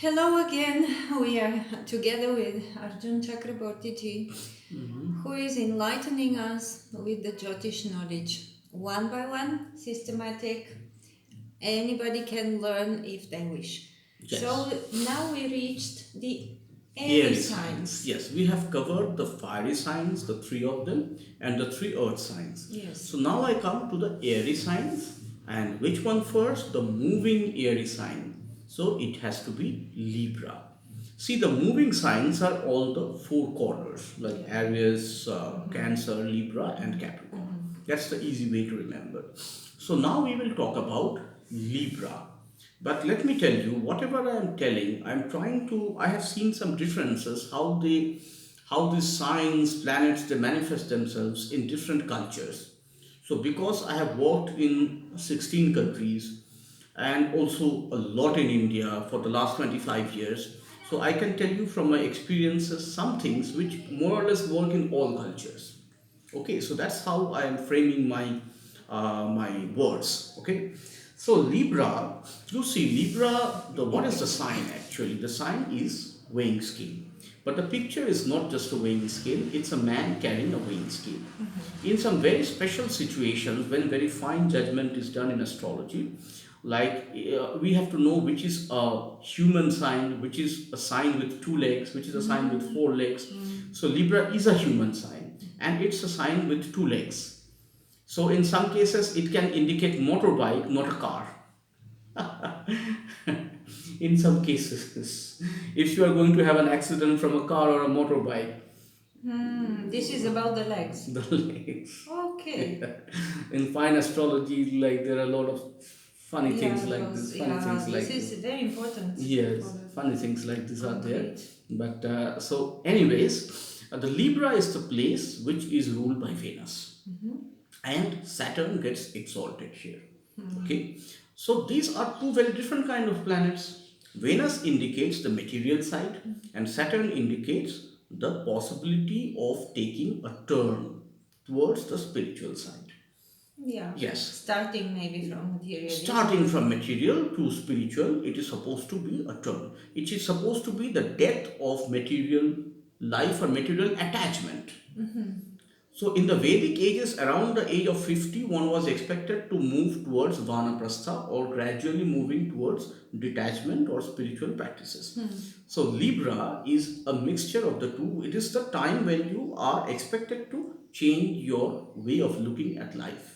Hello again. We are together with Arjun Chakraborty ji, who is enlightening us with the Jyotish knowledge. One by one, systematic. Anybody can learn if they wish. Yes. So now we reached the airy Airy signs. signs. Yes, we have covered the fiery signs, the three of them, and the three earth signs. Yes. So now I come to the airy signs. And which one first? The moving airy sign. So it has to be Libra. See, the moving signs are all the four corners like Aries, Cancer, Libra, and Capricorn. That's the easy way to remember. So now we will talk about Libra. But let me tell you, whatever I am telling, I have seen some differences how these signs, planets, they manifest themselves in different cultures. So because I have worked in 16 countries and also a lot in India for the last 25 years, so I can tell you from my experiences some things which more or less work in all cultures. Okay, so that's how I am framing my words. Okay, so Libra, you see Libra. The what is the sign actually? The sign is weighing scale. But the picture is not just a weighing scale, it's a man carrying a weighing scale. In some very special situations, when very fine judgment is done in astrology, like we have to know which is a human sign, which is a sign with two legs, which is a sign with four legs. So Libra is a human sign and it's a sign with two legs. So in some cases, it can indicate motorbike, not a car. In some cases, if you are going to have an accident from a car or a motorbike, This is about the legs. the legs. Okay. In fine astrology, like there are a lot of funny Yeah, things like because this, funny things like this is this. very important. Yes, For the funny things like this are there. concrete. But so, anyways, the Libra is the place which is ruled by Venus, and Saturn gets exalted here. Okay, so these are two very different kind of planets. Venus indicates the material side, and Saturn indicates the possibility of taking a turn towards the spiritual side. Yeah. Yes, Starting maybe from starting materialism. from material to spiritual, it is supposed to be a turn. It is supposed to be the death of material life or material attachment. So, in the Vedic ages, around the age of 50, one was expected to move towards Vanaprastha or gradually moving towards detachment or spiritual practices. So, Libra is a mixture of the two. It is the time when you are expected to change your way of looking at life.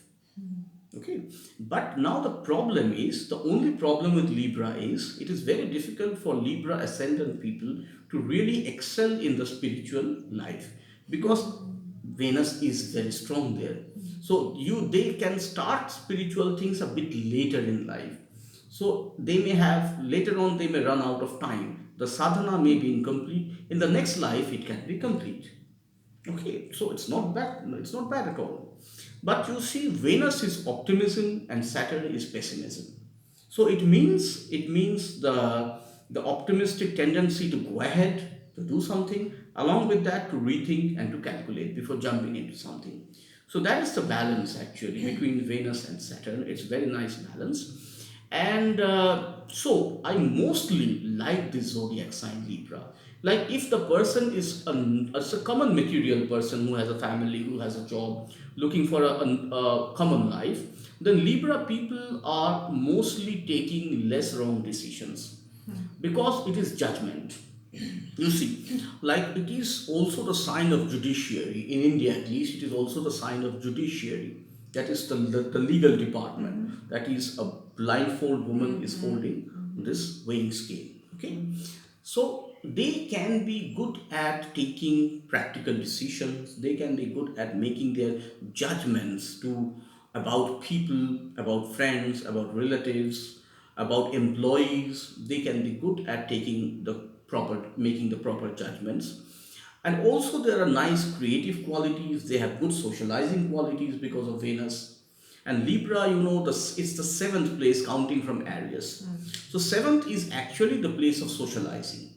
Okay, but now the problem is the only problem with Libra is it is very difficult for Libra ascendant people to really excel in the spiritual life because Venus is very strong there. So they can start spiritual things a bit later in life. So they may have later on they may run out of time. The sadhana may be incomplete. In the next life it can be complete. Okay, so it's not bad. It's not bad at all. But you see, Venus is optimism and Saturn is pessimism. So it means the optimistic tendency to go ahead to do something, along with that to rethink and to calculate before jumping into something. So that is the balance actually between Venus and Saturn. It's a very nice balance. And so I mostly like this zodiac sign Libra. Like if the person is a common material person who has a family, who has a job, looking for a common life, then Libra people are mostly taking less wrong decisions because it is judgment. You see, like it is also the sign of judiciary. In India, at least, it is also the sign of judiciary. That is the legal department. That is a blindfold woman is holding this weighing scale. Okay, so they can be good at taking practical decisions. They can be good at making their judgments to about people, about friends, about relatives, about employees. They can be good at taking the proper making the proper judgments. And also there are nice creative qualities. They have good socializing qualities because of Venus. And Libra, it's the seventh place counting from Aries. So seventh is actually the place of socializing.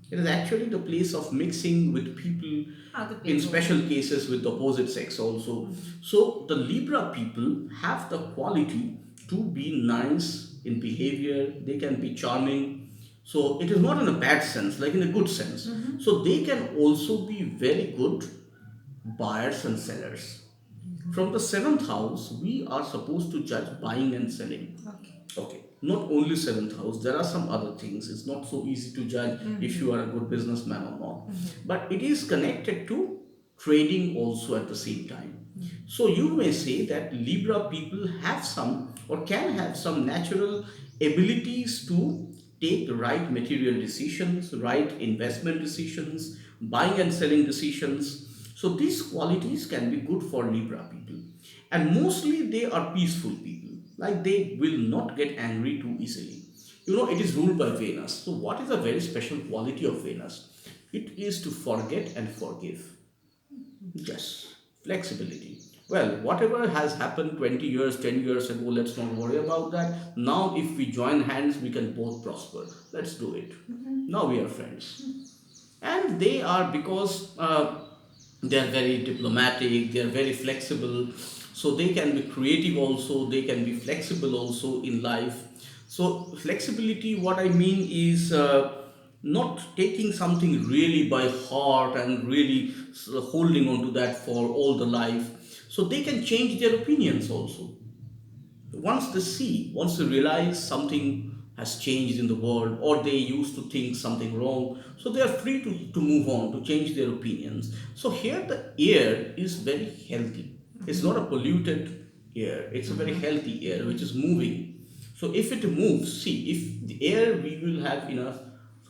It is actually the place of mixing with people, Other in people. special cases with the opposite sex also. So the Libra people have the quality to be nice in behavior. They can be charming. So it is not in a bad sense, like in a good sense. So they can also be very good buyers and sellers. From the seventh house, we are supposed to judge buying and selling. Okay. Okay, not only seventh house, there are some other things. It's not so easy to judge if you are a good businessman or not. But it is connected to trading also at the same time. So you may say that Libra people have some or can have some natural abilities to take the right material decisions, right investment decisions, buying and selling decisions. So these qualities can be good for Libra people. And mostly they are peaceful people. Like they will not get angry too easily. You know, it is ruled by Venus. So what is a very special quality of Venus? It is to forget and forgive. Yes, flexibility. Well, whatever has happened 20 years, 10 years ago, let's not worry about that. Now, if we join hands, we can both prosper. Let's do it. Now we are friends. And they are because they are very diplomatic, they are very flexible, so they can be creative also, they can be flexible also in life. So, flexibility, what I mean is not taking something really by heart and really holding on to that for all the life. So, they can change their opinions also once they realize something has changed in the world or they used to think something wrong, so they are free to move on, to change their opinions. So here the air is very healthy. It's not a polluted air, it's a very healthy air which is moving. So if it moves, see, if the air, we will have in a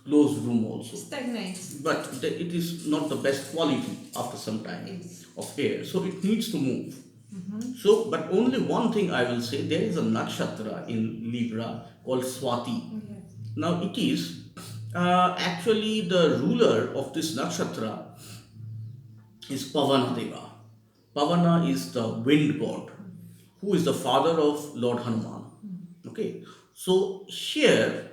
closed room also, Stagnates. but it is not the best quality after some time Yes. of air, so it needs to move. So, but only one thing I will say, there is a nakshatra in Libra called Swati. Yes. Now, it is actually the ruler of this nakshatra is Pavana Deva. Pavana is the wind god, who is the father of Lord Hanuman. Okay, so here,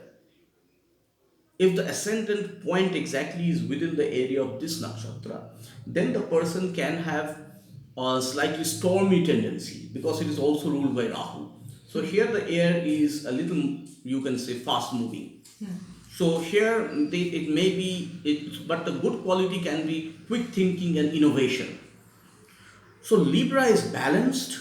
if the ascendant point exactly is within the area of this nakshatra, then the person can have a slightly stormy tendency because it is also ruled by Rahu. So here the air is a little, you can say, fast moving. So here it may be, but the good quality can be quick thinking and innovation. So Libra is balanced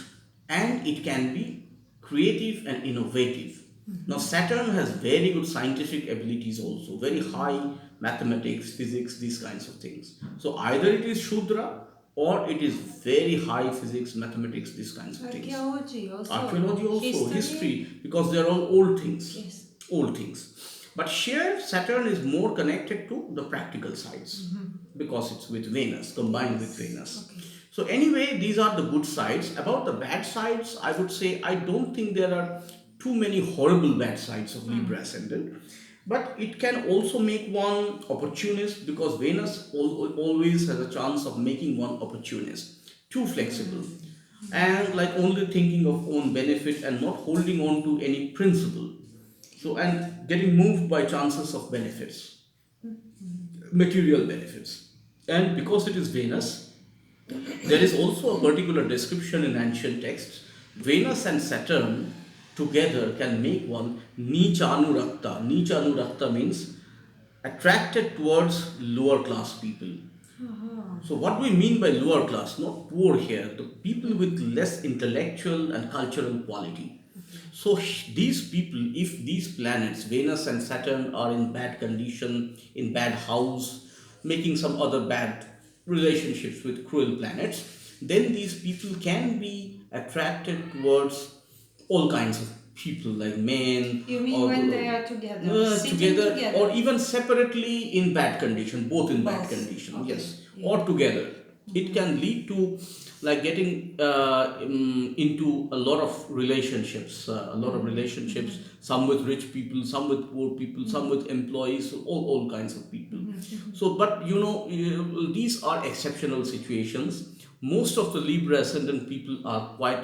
and it can be creative and innovative. Now Saturn has very good scientific abilities also, very high mathematics, physics, these kinds of things. So either it is Shudra or it is very high physics, mathematics, these kinds of things. Archaeology also. Archaeology also, History. history, because they are all old things. Yes. Old things. But here Saturn is more connected to the practical sides because it's with Venus, combined with Venus. Okay. So anyway, these are the good sides. About the bad sides, I would say I don't think there are too many horrible bad sides of Libra ascendant. But it can also make one opportunist because Venus always has a chance of making one opportunist, too flexible, and like only thinking of own benefit and not holding on to any principle. So, and getting moved by chances of benefits, material benefits. And because it is Venus, there is also a particular description in ancient texts. Venus and Saturn together can make one Nicha Anurakta. Nicha Anurakta means attracted towards lower class people. So, what do we mean by lower class? Not poor here, the people with less intellectual and cultural quality. So, these people, if these planets, Venus and Saturn, are in bad condition, in bad house, making some other bad relationships with cruel planets, then these people can be attracted towards all kinds of people, like men, You mean or when they are together, sitting together, or together? even separately in bad condition, both in bad Both. condition, Okay. yes, Yeah. or together. It can lead to like getting into a lot of relationships, some with rich people, some with poor people, some with employees, so all kinds of people. So, but these are exceptional situations. Most of the Libra ascendant people are quite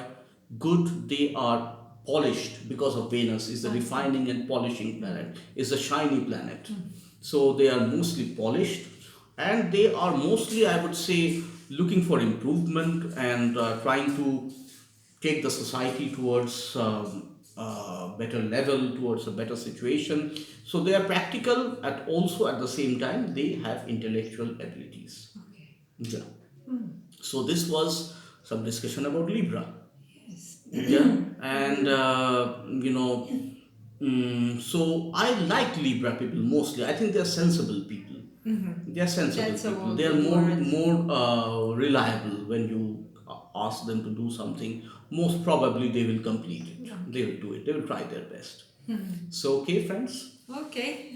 good. They are polished because of Venus is the refining and polishing planet, is a shiny planet. So they are mostly polished and they are mostly, I would say, looking for improvement and trying to take the society towards better level, towards a better situation. So they are practical, at also at the same time they have intellectual abilities. Okay. Yeah. So this was some discussion about Libra. Yes. Yeah, and so I like Libra people mostly. I think they're sensible people. They are sensible That's a people. all They are good word. more reliable when you ask them to do something. Most probably they will complete it. They Okay. will do it. They will try their best. So okay, friends. Okay.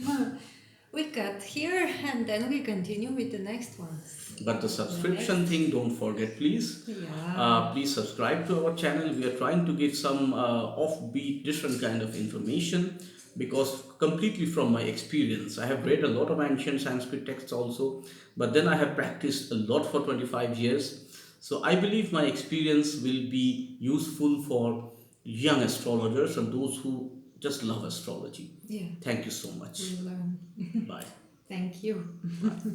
We cut here and then we continue with the next ones. But the subscription thing, don't forget, please. Yeah. Please subscribe to our channel. We are trying to give some offbeat, different kind of information, because completely from my experience, I have read a lot of ancient Sanskrit texts also, but then I have practiced a lot for 25 years. So I believe my experience will be useful for young astrologers and those who just love astrology. Yeah. Thank you so much. We learn. Bye. Thank you. Bye.